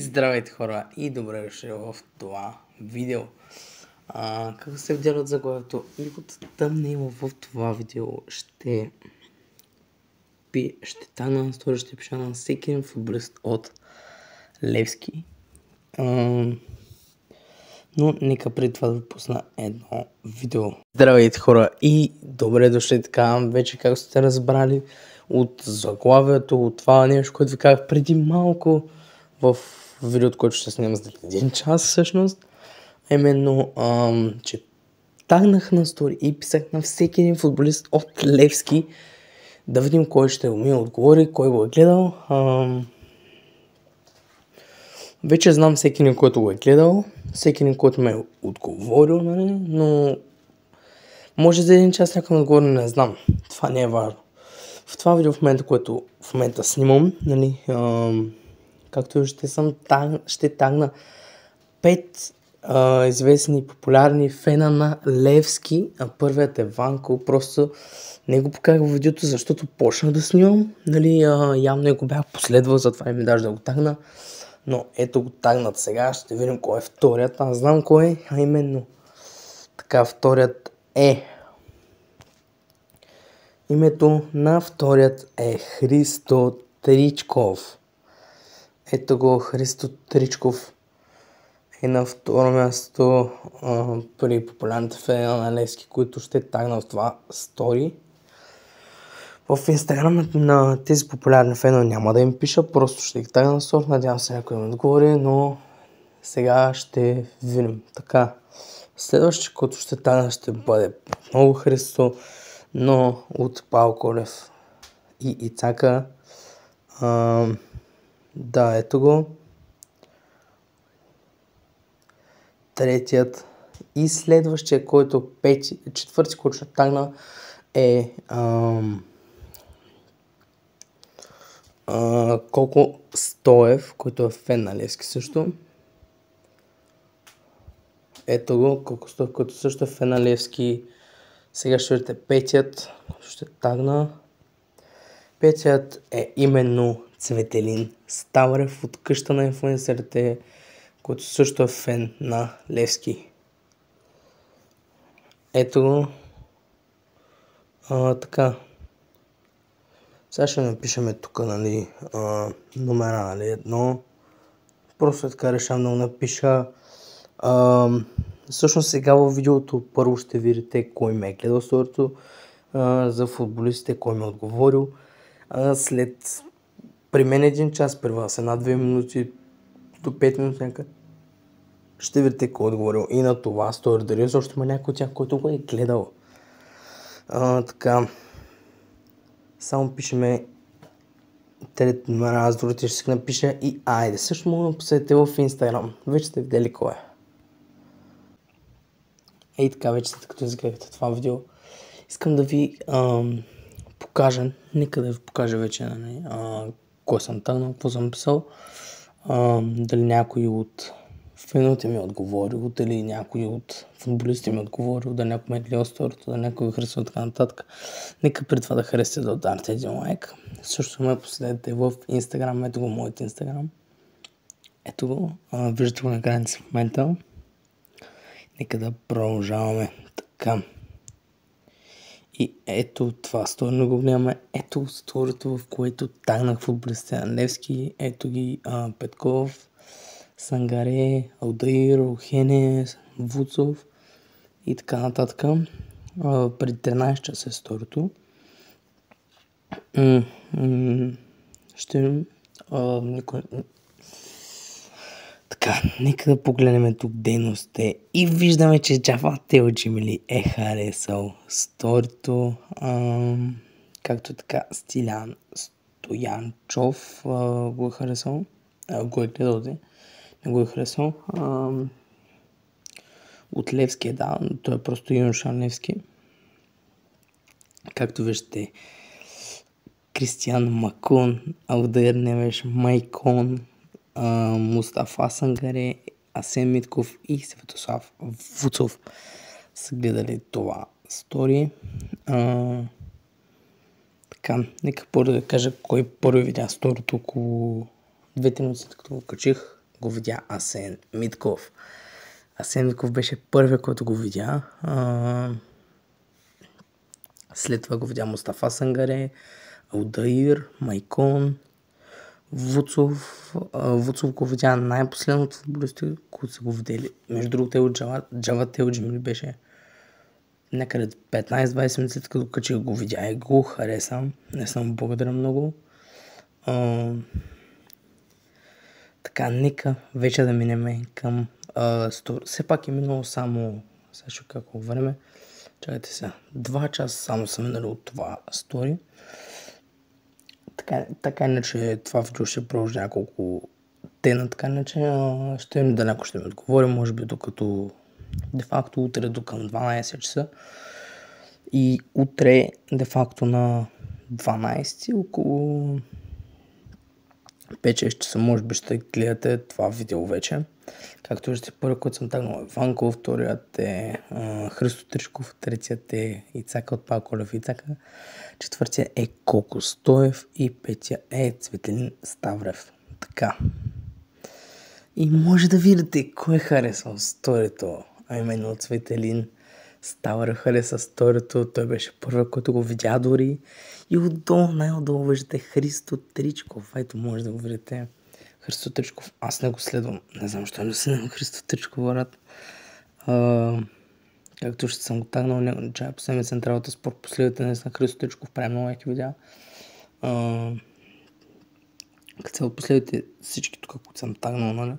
Здравейте хора и добре дошли в това видео. Както се видя от заглавието и от тъмнило в това видео ще тагна на стори, ще пиша на всеки един футболист от Левски. Но нека преди това да ви пусна едно видео. Здравейте хора и добре дошли така, вече както сте разбрали от заглавието, от това нещо, което ви казах преди малко в видеото, което ще снимам след един час всъщност. Именно, че тагнах на стори и писах на всеки един футболист от Левски да видим кой ще ми отговори, кой го е гледал. Вече знам всеки един, който го е гледал, всеки един, който ме е отговорил, нали? Но може за един час някой ме отговори, не знам. Това не е важно. В това видео, което в момента снимам, нали, както ще тагна 5 известни популярни фена на Левски. Първият е Ванко, просто не го покажах в видеото, защото почнах да снимам. Нали, явно не го бях последвал, затова ми даже да го тагна. Но ето го тагнат сега, ще видим кой е вторият. Аз знам кой е, а именно така, вторият е. Името на вторият е Христо Тричков. Ето го, Христо Тричков е на второ място при популярните фени на Левски, които ще тагна в това стори. В инстаграм на тези популярни фенове няма да им пиша, просто ще ги тагна на стори. Надявам се някой да ми отговори, но сега ще видим. Така, следващия, който ще тагна, ще бъде много Христо, но от Павел Колев и Ицака. Да, ето го. Третият и следващия, който четвърти, който ще тагна е Колко Стоев, който е фен на Левски също. Ето го, Колко Стоев, който също е фен на Левски. Сега ще видите петият, ще тагна. Петият е именно Цветелин Ставрев от къща на инфлуенсърите, който също е фен на Левски. Ето го. Така. Сега ще напишем тук, нали, номера, нали, едно. Просто така решавам да го напиша. Всъщност сега в видеото първо ще видите кой ме е гледал сторито за футболистите, кой ме е отговорил. След при мен 1 час, при вас 1-2 минути до 5 минути някъде, ще видите кой е отговорил и на това стори. Дали също има някой от тях, който го е гледал. Така. Само пишеме трети номера, аз другите ще си напиша и айде. Също мога да написате в Инстаграм. Вече сте видели кой е. И така, вече след като изгледахте това видео, искам да ви покажа, нека да ви покажа вече, нали, кой съм тагнал, какво съм писал, дали някой от феновете ми е отговорил, дали някой от футболистите ми е отговорил, дали някой ме е гледал сторито, дали някой го харесва така нататък. Нека преди това да харесате, да ударите един лайк. Също ме последете в Инстаграм, ето го моят Инстаграм. Ето го, виждате го на граница в момента. Нека да продължаваме така. И ето това стори, не го гледаме. Ето сторито, в което тагнах футболистите на Левски. Ето ги Петков, Сангаре, Алдаир, Охене, Вуцов и така нататък. Преди 13 часа е сторито. Така, нека да погледнем тук дейностите и виждаме, че Джафа Телджимили е харесал сторито, както така Стилян Стоянчов го е харесал, го е гледал, не го е харесал. От Левски, да, той е просто юноша Левски. Както виждате, Кристиан Макун, Алдаир Невеш, Майкон, Мустафа Сангаре, Асен Митков и Светослав Вуцов са гледали това стори. Така, нека първо да кажа кой първи видя сторито около 2 минути, като го качих. го видя Асен Митков. Асен Митков беше първият, който го видя. След това го видя Мустафа Сангаре, Алдаир, Майкон, Вуцов. Вуцов го видя най-последно от футболисти, които са го видели. Между другото, Джават Телджим ли беше някъде 15-20 минути, като качих го видя и го хареса. Не съм благодаря много. Така, нека вече да минем към стори. Все пак е минало само... Сега ще какво време. Чакайте сега. 2 часа само съм минали от това стори. Така иначе това видео ще продължи няколко дена, така иначе ще им да някой ще ми отговори, може би докато де-факто утре до към 12 часа. И утре де-факто на 12 около 5-6 часа може би ще гледате това видео вече. Както виждате, първи, който съм тагнал е Ванко, вторият е Христо Тричков, третият е Ицака от Павел Колев Ицака, четвъртият е Коко Стоев и петия е Цветелин Ставрев. Така. И може да видите кой харесал сторито, а именно Цветелин Ставрев хареса сторито, той беше първи, който го видя дори. И отдолу, най-отдолу виждате Христо Тричков, ето може да го видите. Христо Тричков, аз не го следвам, не знам защо не следвам Христо Тричков, брат. Както ще съм го тагнал, че последния Централата спорт, последните днес на Христо Тричков, прави много яки видеа. Като цяло последните всички тук, които съм тагнал, нали?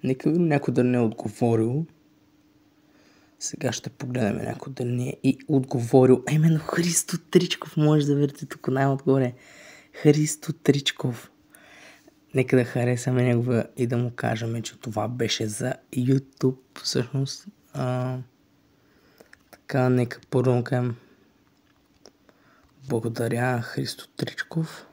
Нека видим някой да не е отговорил. Сега ще погледнем някой да не е и отговорил. А именно Христо Тричков, може да видите тук най-отгоре. Христо Тричков. Нека да харесаме негова и да му кажем, че това беше за YouTube всъщност. Така, нека първо кажем благодаря Христо Тричков.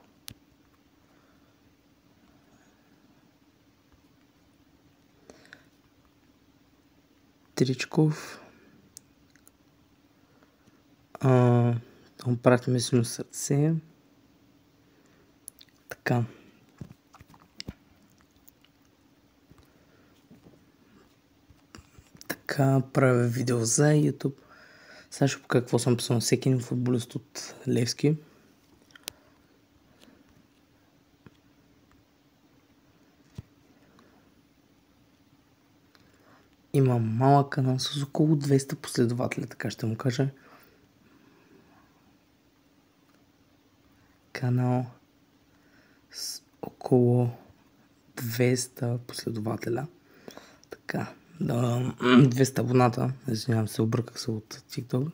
Да му пратим силно сърце. Така. Така, правя видео за YouTube. Сега ще покажа какво съм писал. Всеки един футболист от Левски. Има малък канал с около 200 последователи, така ще му кажа. Канал с около 200 последователя. Така, 200 абоната. Извинявам се, обърках се от TikTok.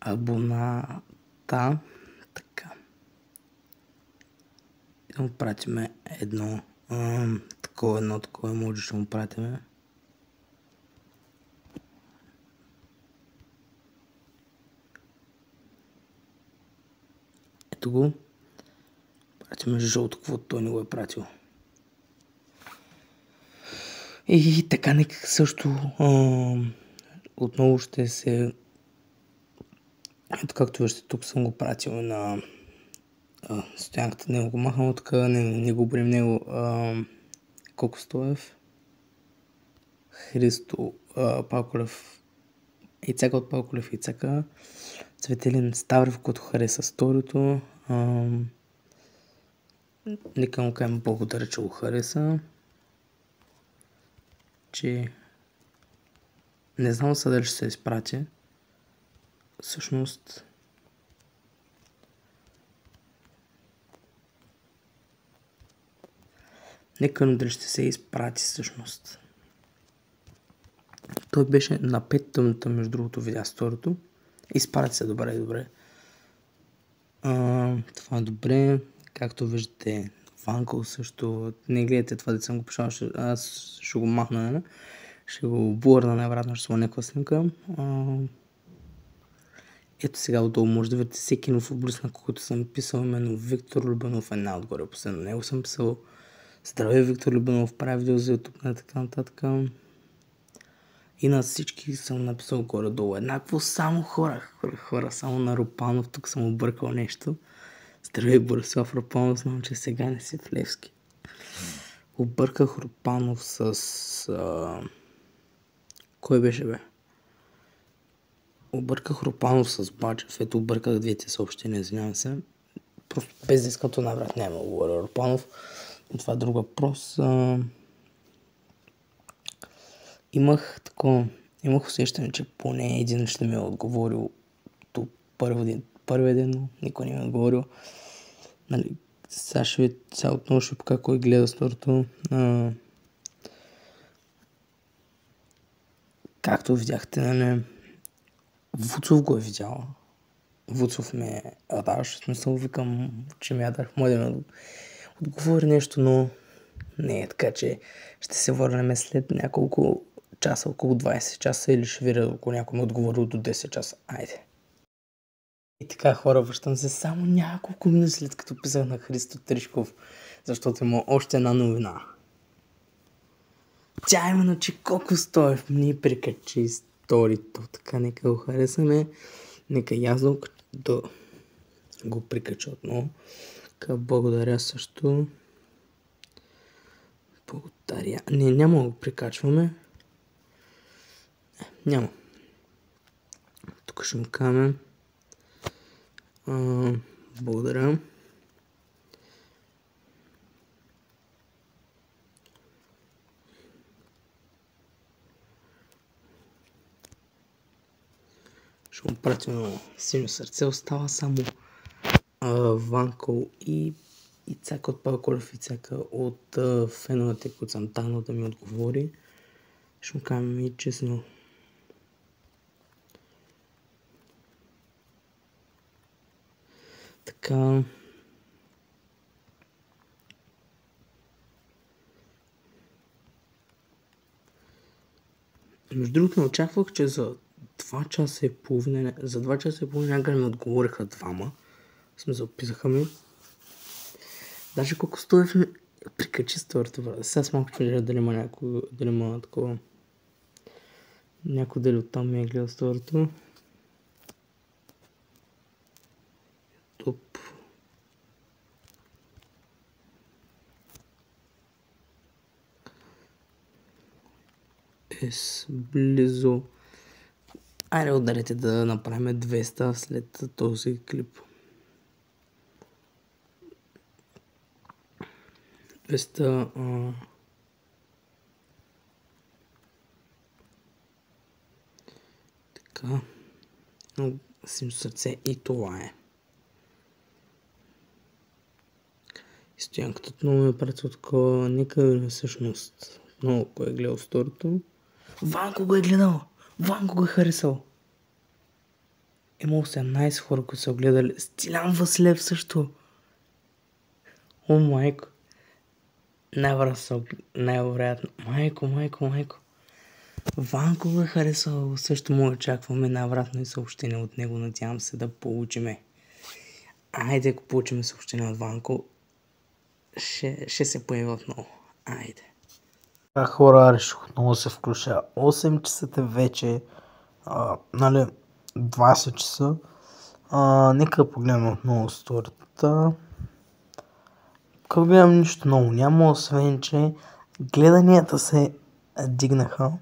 Абоната. Така. Да му пратиме едно такова емоджи ще му пратиме. Ето го. Пратиме жълто, каквото той не го е пратил. И така, нека също отново ще се... Ето както виждате, тук съм го пратил на стоянката, не го махам от така, не го борим него. Коко Стоев, Христо Павколев Ицака от Павколев Ицака, Цветелин Ставрев, който хареса сторито. Нека му кажем благодаря, че го хареса. Че не знам сега дали ще се изпрати. Всъщност нека дали ще се изпрати всъщност. Той беше на 5 минута, между другото, видя сторито. Изпрати се, добре. Това е добре. Както виждате, Ванко също. Не гледайте това, да съм го пишал, аз ще го махна, не? Ще го блърна най-вероятно, ще сложа някаква снимка. Ето сега отдолу може да видите всеки нов футболист, на който съм писал, именно Виктор Любенов е най-отгоре. Последно него съм писал здравей Виктор Любенов, прави видео за YouTube и така нататък. И на всички съм написал горе-долу еднакво, само хора, само на Рупанов, тук съм объркал нещо. Здравей, Борислав Рупанов, знам, че сега не си в Левски. Обърках Рупанов с... Кой беше, бе? Обърках Рупанов с Бачев, ето обърках двете съобщения, извинявам се. Просто без да искам, то най-вероятно няма да говоря Рупанов. Това е друг въпрос. Имах усещане, че поне един ще ми е отговорил до първия ден, но никой не ми е отговорил. Нали, сега отново ще покажа кой гледа сторито. Както видяхте, нали, Вуцов го е видял. Вуцов ме радаш, в смисъл викам, че ми ядах. Може да ми отговори нещо, но не е така, че ще се върнем след няколко часа, около 20 часа или ще видя, ако някой ме отговорил до 10 часа. Айде. И така, хора, връщам се само няколко минути след като писах на Христо Тришков, защото има още една новина. Тя именно, че Коко Стоев ни прикачи сторито. Така, нека го харесаме. Нека и аз да го прикача отново. Така, благодаря също. Благодаря. Не, няма да го прикачваме. Няма. Тук ще му кажем. Благодаря. Ще му пратим на синьо сърце. Остава само Ванко и Цака от Павел Колев и Цака от феновете, които съм танал да ми отговори. Ще му кажем и честно. Така. Между другото не очаквах, че за 2 часа и половина някъде ми отговориха двама. Сме записаха ми. Даже колко Стоев ми прикачи сторито, брат. Сега с малко чудя дали има такова. Някой дали оттам ми е гледал сторито. Топ. Близо. Айде ударете да направим 200 след този клип. 200... Така. Синьо сърце и това е. И Стоянката отново ме прати от такова. Нека видим всъщност. Много кой е гледал сторито. Ванко го е гледал! Ванко го е харесал! Има 18 хора, които са гледали. Стилян Василев също. О, майко. Най-вероятно. Майко. Ванко го е харесал. Също му очакваме най-вероятно и съобщение от него. Надявам се да получиме. Айде, ако получиме съобщение от Ванко, ще се появи отново. Айде. Хора, реших отново се включа. 8 часа вече. Нали, 20 часа. Нека погледнем отново сторията. Като гледам нищо много няма, освен че гледанията се дигнаха.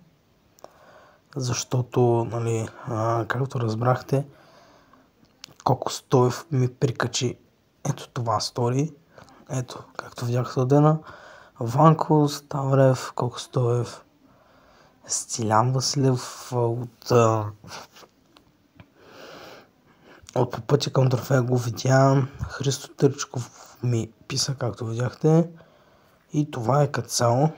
Защото, нали, както разбрахте, Коко Стоев ми прикачи ето това стори. Ето, както видяхте от дена. Ванко Ставрев, Коко Стоев, Стилян Василев от по пътя към трофея го видя. Христо Тричков ми писа, както видяхте. И това е като цяло.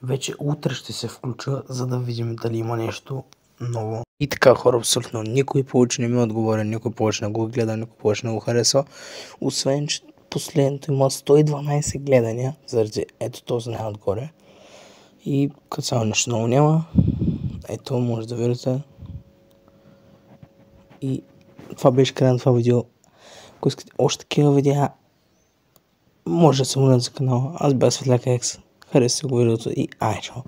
Вече утре ще се включа, за да видим дали има нещо ново. И така, хора, абсолютно никой повече не ми отговоря, никой повече не го гледа, никой повече не го харесва. Освен, че последното има 112 гледания, заради ето този най-отгоре. И като цяло нещо много няма. Ето, може да видите. И това беше край на това видео. Ако искате още такива видеа, може да се абонирате за канала. Аз бях Светляк Екс. Харесайте го видеото и ай, чао!